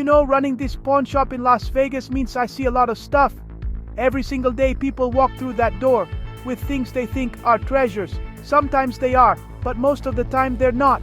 Running this pawn shop in Las Vegas means I see a lot of stuff. Every single day people walk through that door with things they think are treasures. Sometimes they are, but most of the time they're not.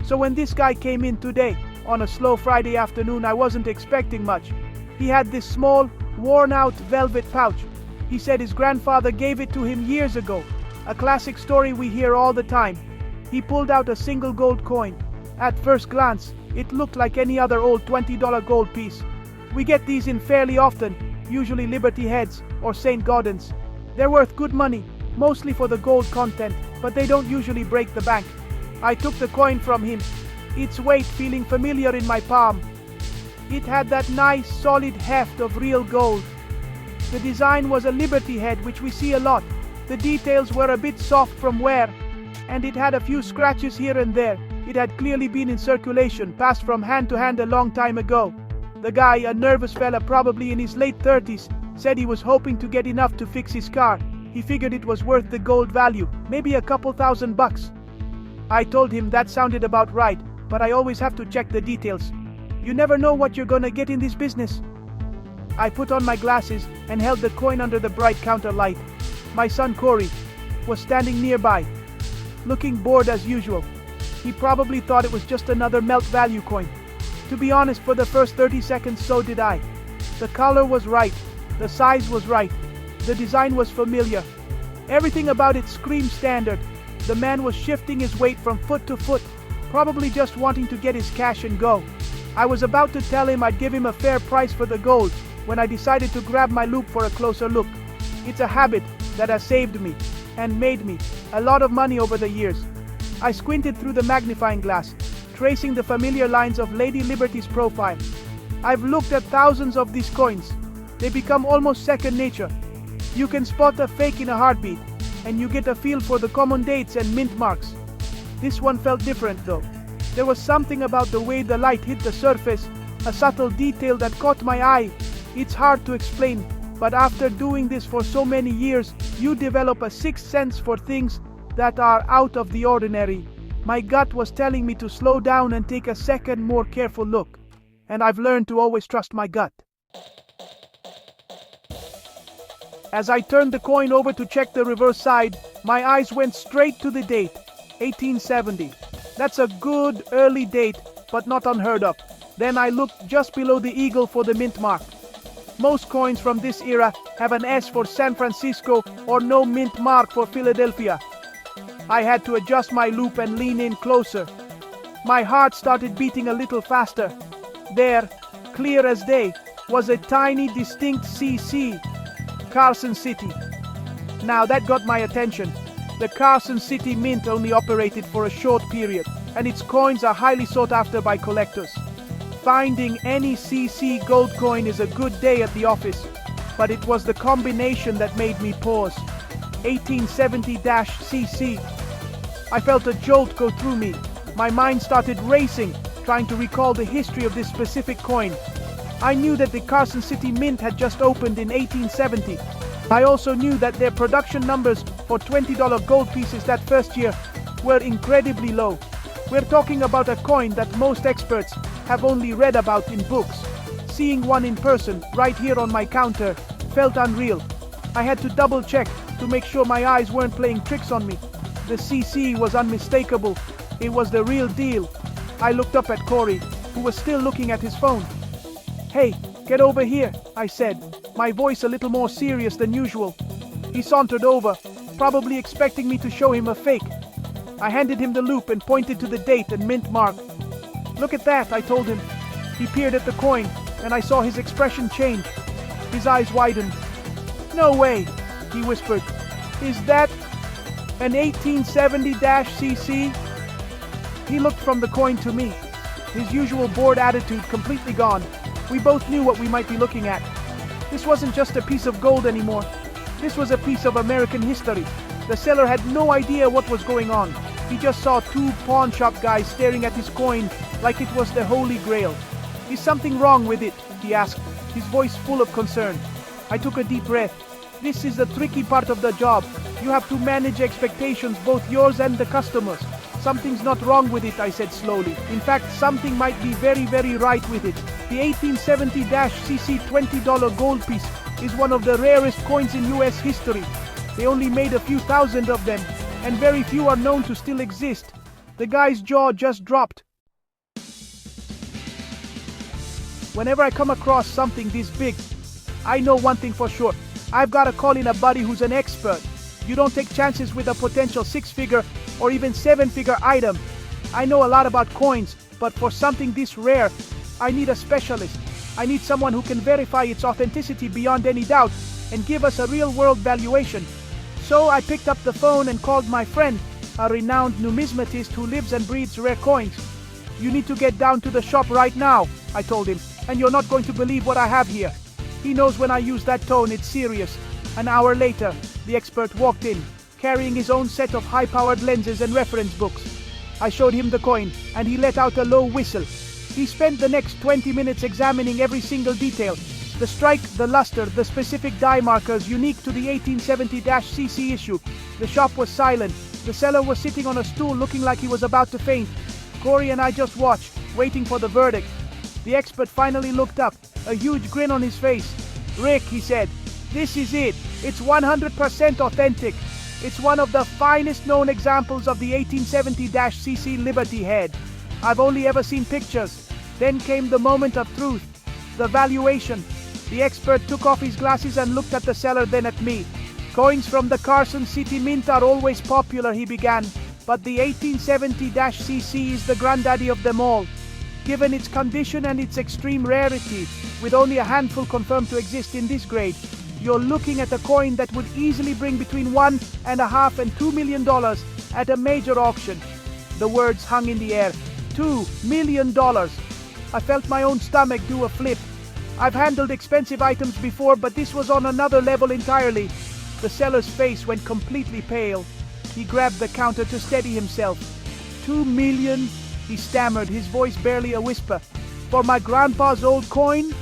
So when this guy came in today, on a slow Friday afternoon, I wasn't expecting much. He had this small, worn-out velvet pouch. He said his grandfather gave it to him years ago. A classic story we hear all the time. He pulled out a single gold coin. At first glance, it looked like any other old $20 gold piece. We get these in fairly often, usually Liberty Heads or St. Gaudens. They're worth good money, mostly for the gold content, but they don't usually break the bank. I took the coin from him, its weight feeling familiar in my palm. It had that nice solid heft of real gold. The design was a Liberty Head, which we see a lot. The details were a bit soft from wear, and it had a few scratches here and there. It had clearly been in circulation, passed from hand to hand a long time ago. The guy, a nervous fella probably in his late 30s, said he was hoping to get enough to fix his car. He figured it was worth the gold value, maybe a couple $1,000. I told him that sounded about right, but I always have to check the details. You never know what you're gonna get in this business. I put on my glasses and held the coin under the bright counter light. My son Corey was standing nearby, looking bored as usual. He probably thought it was just another melt value coin. To be honest, for the first 30 seconds so did I. The color was right, the size was right, the design was familiar. Everything about it screamed standard. The man was shifting his weight from foot to foot, probably just wanting to get his cash and go. I was about to tell him I'd give him a fair price for the gold when I decided to grab my loupe for a closer look. It's a habit that has saved me and made me a lot of money over the years. I squinted through the magnifying glass, tracing the familiar lines of Lady Liberty's profile. I've looked at thousands of these coins. They become almost second nature. You can spot a fake in a heartbeat, and you get a feel for the common dates and mint marks. This one felt different though. There was something about the way the light hit the surface, a subtle detail that caught my eye. It's hard to explain, but after doing this for so many years, you develop a sixth sense for things that are out of the ordinary. My gut was telling me to slow down and take a second, more careful look. And I've learned to always trust my gut. As I turned the coin over to check the reverse side, my eyes went straight to the date, 1870. That's a good early date, but not unheard of. Then I looked just below the eagle for the mint mark. Most coins from this era have an S for San Francisco or no mint mark for Philadelphia. I had to adjust my loupe and lean in closer. My heart started beating a little faster. There, clear as day, was a tiny distinct CC, Carson City. Now that got my attention. The Carson City Mint only operated for a short period, and its coins are highly sought after by collectors. Finding any CC gold coin is a good day at the office, but it was the combination that made me pause. 1870-CC. I felt a jolt go through me. My mind started racing, trying to recall the history of this specific coin. I knew that the Carson City Mint had just opened in 1870. I also knew that their production numbers for $20 gold pieces that first year were incredibly low. We're talking about a coin that most experts have only read about in books. Seeing one in person, right here on my counter, felt unreal. I had to double check to make sure my eyes weren't playing tricks on me. The CC was unmistakable. It was the real deal. I looked up at Corey, who was still looking at his phone. "Hey, get over here," I said, my voice a little more serious than usual. He sauntered over, probably expecting me to show him a fake. I handed him the loupe and pointed to the date and mint mark. "Look at that," I told him. He peered at the coin, and I saw his expression change. His eyes widened. "No way," he whispered. "Is that an 1870-CC?" He looked from the coin to me, his usual bored attitude completely gone. We both knew what we might be looking at. This wasn't just a piece of gold anymore. This was a piece of American history. The seller had no idea what was going on. He just saw two pawn shop guys staring at his coin like it was the Holy Grail. "Is something wrong with it?" he asked, his voice full of concern. I took a deep breath. This is the tricky part of the job. You have to manage expectations, both yours and the customers. Something's not wrong with it, I said slowly. In fact, something might be very, very right with it. The 1870-CC $20 gold piece is one of the rarest coins in US history. They only made a few thousand of them, and very few are known to still exist. The guy's jaw just dropped. Whenever I come across something this big, I know one thing for sure. I've got to call in a buddy who's an expert. You don't take chances with a potential 6-figure or even 7-figure item. I know a lot about coins, but for something this rare, I need a specialist. I need someone who can verify its authenticity beyond any doubt and give us a real-world valuation. So I picked up the phone and called my friend, a renowned numismatist who lives and breathes rare coins. You need to get down to the shop right now, I told him, and you're not going to believe what I have here. He knows when I use that tone, it's serious. An hour later, the expert walked in, carrying his own set of high-powered lenses and reference books. I showed him the coin, and he let out a low whistle. He spent the next 20 minutes examining every single detail. The strike, the luster, the specific die markers unique to the 1870-CC issue. The shop was silent. The seller was sitting on a stool looking like he was about to faint. Corey and I just watched, waiting for the verdict. The expert finally looked up, a huge grin on his face. "Rick," he said, "this is it. It's 100% authentic. It's one of the finest known examples of the 1870-CC Liberty Head. I've only ever seen pictures." Then came the moment of truth, the valuation. The expert took off his glasses and looked at the seller, then at me. "Coins from the Carson City Mint are always popular," he began, "but the 1870-CC is the granddaddy of them all. Given its condition and its extreme rarity, with only a handful confirmed to exist in this grade, you're looking at a coin that would easily bring between $1.5 and $2 million at a major auction." The words hung in the air. $2 million. I felt my own stomach do a flip. I've handled expensive items before, but this was on another level entirely. The seller's face went completely pale. He grabbed the counter to steady himself. $2 million? He stammered, his voice barely a whisper. "For my grandpa's old coin?"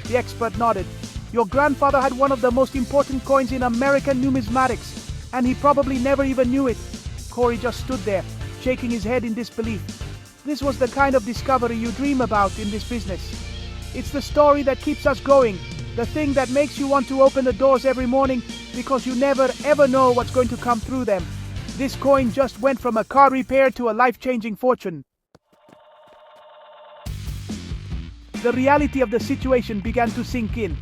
The expert nodded. "Your grandfather had one of the most important coins in American numismatics, and he probably never even knew it." Corey just stood there, shaking his head in disbelief. This was the kind of discovery you dream about in this business. It's the story that keeps us going, the thing that makes you want to open the doors every morning because you never ever know what's going to come through them. This coin just went from a car repair to a life-changing fortune. The reality of the situation began to sink in.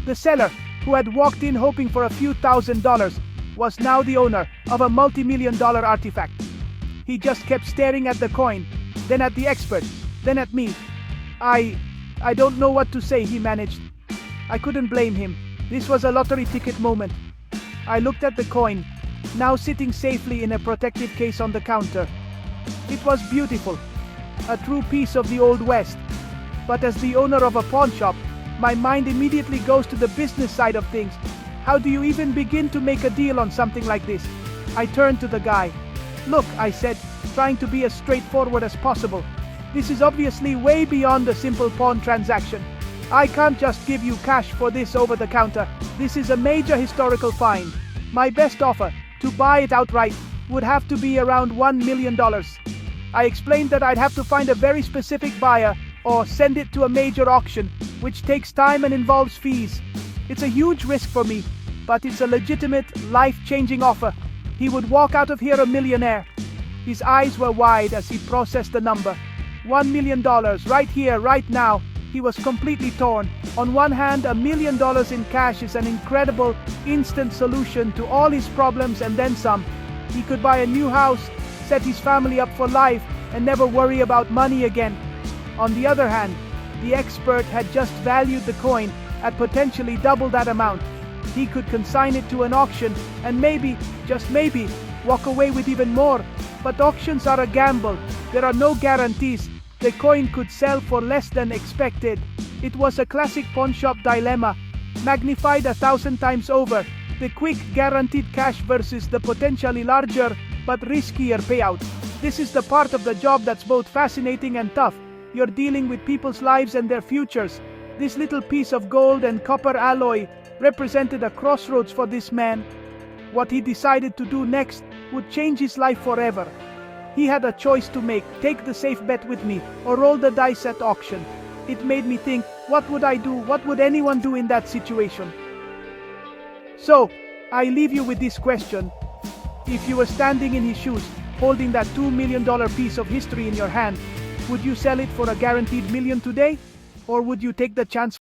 The seller, who had walked in hoping for a few $1,000s, was now the owner of a multi-million-dollar artifact. He just kept staring at the coin, then at the expert, then at me. I don't know what to say," he managed. I couldn't blame him. This was a lottery ticket moment. I looked at the coin, now sitting safely in a protective case on the counter. It was beautiful, a true piece of the Old West. But as the owner of a pawn shop, my mind immediately goes to the business side of things. How do you even begin to make a deal on something like this? I turned to the guy. "Look," I said, trying to be as straightforward as possible. "This is obviously way beyond a simple pawn transaction. I can't just give you cash for this over the counter. This is a major historical find. My best offer, to buy it outright, would have to be around $1 million. I explained that I'd have to find a very specific buyer or send it to a major auction, which takes time and involves fees. It's a huge risk for me, but it's a legitimate, life-changing offer. He would walk out of here a millionaire." His eyes were wide as he processed the number. $1 million, right here, right now. He was completely torn. On one hand, $1 million in cash is an incredible, instant solution to all his problems and then some. He could buy a new house, set his family up for life, and never worry about money again. On the other hand, the expert had just valued the coin at potentially double that amount. He could consign it to an auction and maybe, just maybe, walk away with even more. But auctions are a gamble. There are no guarantees. The coin could sell for less than expected. It was a classic pawn shop dilemma, magnified 1,000 times over. The quick, guaranteed cash versus the potentially larger but riskier payout. This is the part of the job that's both fascinating and tough. You're dealing with people's lives and their futures. This little piece of gold and copper alloy represented a crossroads for this man. What he decided to do next would change his life forever. He had a choice to make: take the safe bet with me, or roll the dice at auction. It made me think, what would I do? What would anyone do in that situation? So, I leave you with this question. If you were standing in his shoes, holding that $2 million piece of history in your hand, would you sell it for a guaranteed million today? Or would you take the chance